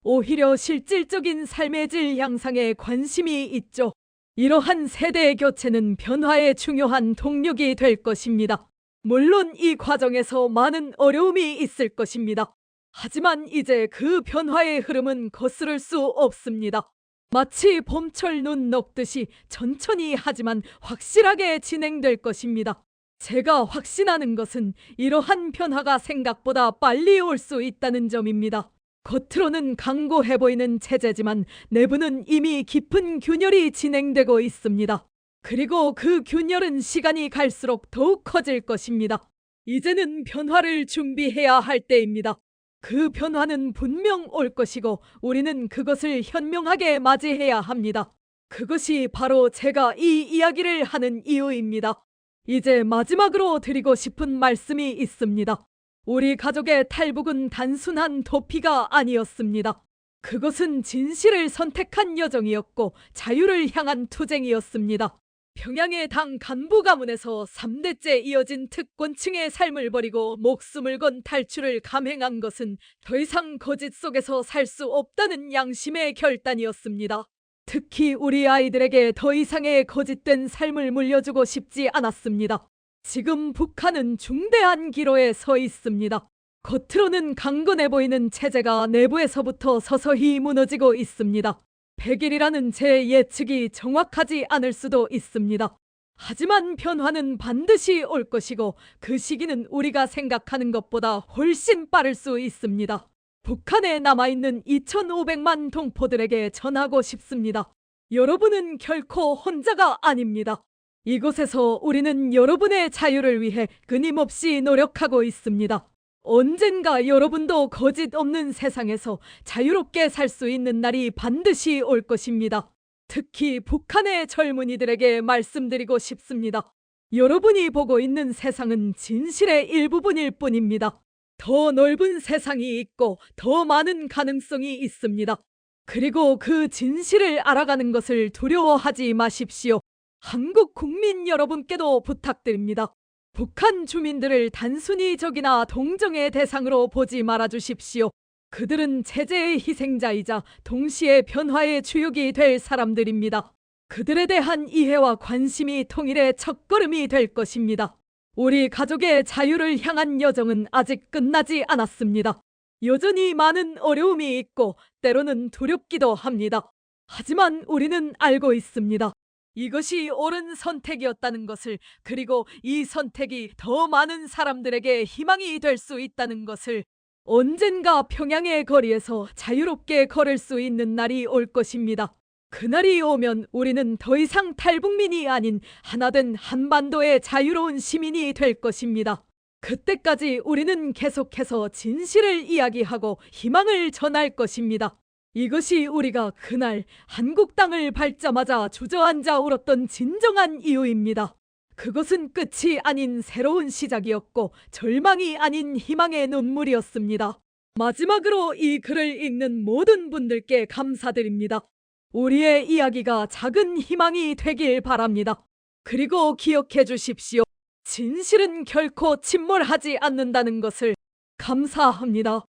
오히려 실질적인 삶의 질 향상에 관심이 있죠. 이러한 세대의 교체는 변화의 중요한 동력이 될 것입니다. 물론 이 과정에서 많은 어려움이 있을 것입니다. 하지만 이제 그 변화의 흐름은 거스를 수 없습니다. 마치 봄철 눈 녹듯이 천천히 하지만 확실하게 진행될 것입니다. 제가 확신하는 것은 이러한 변화가 생각보다 빨리 올 수 있다는 점입니다. 겉으로는 강고해 보이는 체제지만 내부는 이미 깊은 균열이 진행되고 있습니다. 그리고 그 균열은 시간이 갈수록 더욱 커질 것입니다. 이제는 변화를 준비해야 할 때입니다. 그 변화는 분명 올 것이고 우리는 그것을 현명하게 맞이해야 합니다. 그것이 바로 제가 이 이야기를 하는 이유입니다. 이제 마지막으로 드리고 싶은 말씀이 있습니다. 우리 가족의 탈북은 단순한 도피가 아니었습니다. 그것은 진실을 선택한 여정이었고 자유를 향한 투쟁이었습니다. 평양의 당 간부 가문에서 3대째 이어진 특권층의 삶을 버리고 목숨을 건 탈출을 감행한 것은 더 이상 거짓 속에서 살 수 없다는 양심의 결단이었습니다. 특히 우리 아이들에게 더 이상의 거짓된 삶을 물려주고 싶지 않았습니다. 지금 북한은 중대한 기로에 서 있습니다. 겉으로는 강건해 보이는 체제가 내부에서부터 서서히 무너지고 있습니다. 100일이라는 제 예측이 정확하지 않을 수도 있습니다. 하지만 변화는 반드시 올 것이고 그 시기는 우리가 생각하는 것보다 훨씬 빠를 수 있습니다. 북한에 남아있는 2,500만 동포들에게 전하고 싶습니다. 여러분은 결코 혼자가 아닙니다. 이곳에서 우리는 여러분의 자유를 위해 끊임없이 노력하고 있습니다. 언젠가 여러분도 거짓 없는 세상에서 자유롭게 살 수 있는 날이 반드시 올 것입니다. 특히 북한의 젊은이들에게 말씀드리고 싶습니다. 여러분이 보고 있는 세상은 진실의 일부분일 뿐입니다. 더 넓은 세상이 있고 더 많은 가능성이 있습니다. 그리고 그 진실을 알아가는 것을 두려워하지 마십시오. 한국 국민 여러분께도 부탁드립니다. 북한 주민들을 단순히 적이나 동정의 대상으로 보지 말아주십시오. 그들은 체제의 희생자이자 동시에 변화의 주역이 될 사람들입니다. 그들에 대한 이해와 관심이 통일의 첫걸음이 될 것입니다. 우리 가족의 자유를 향한 여정은 아직 끝나지 않았습니다. 여전히 많은 어려움이 있고 때로는 두렵기도 합니다. 하지만 우리는 알고 있습니다. 이것이 옳은 선택이었다는 것을, 그리고 이 선택이 더 많은 사람들에게 희망이 될 수 있다는 것을, 언젠가 평양의 거리에서 자유롭게 걸을 수 있는 날이 올 것입니다. 그날이 오면 우리는 더 이상 탈북민이 아닌 하나된 한반도의 자유로운 시민이 될 것입니다. 그때까지 우리는 계속해서 진실을 이야기하고 희망을 전할 것입니다. 이것이 우리가 그날 한국 땅을 밟자마자 주저앉아 울었던 진정한 이유입니다. 그것은 끝이 아닌 새로운 시작이었고 절망이 아닌 희망의 눈물이었습니다. 마지막으로 이 글을 읽는 모든 분들께 감사드립니다. 우리의 이야기가 작은 희망이 되길 바랍니다. 그리고 기억해 주십시오. 진실은 결코 침몰하지 않는다는 것을. 감사합니다.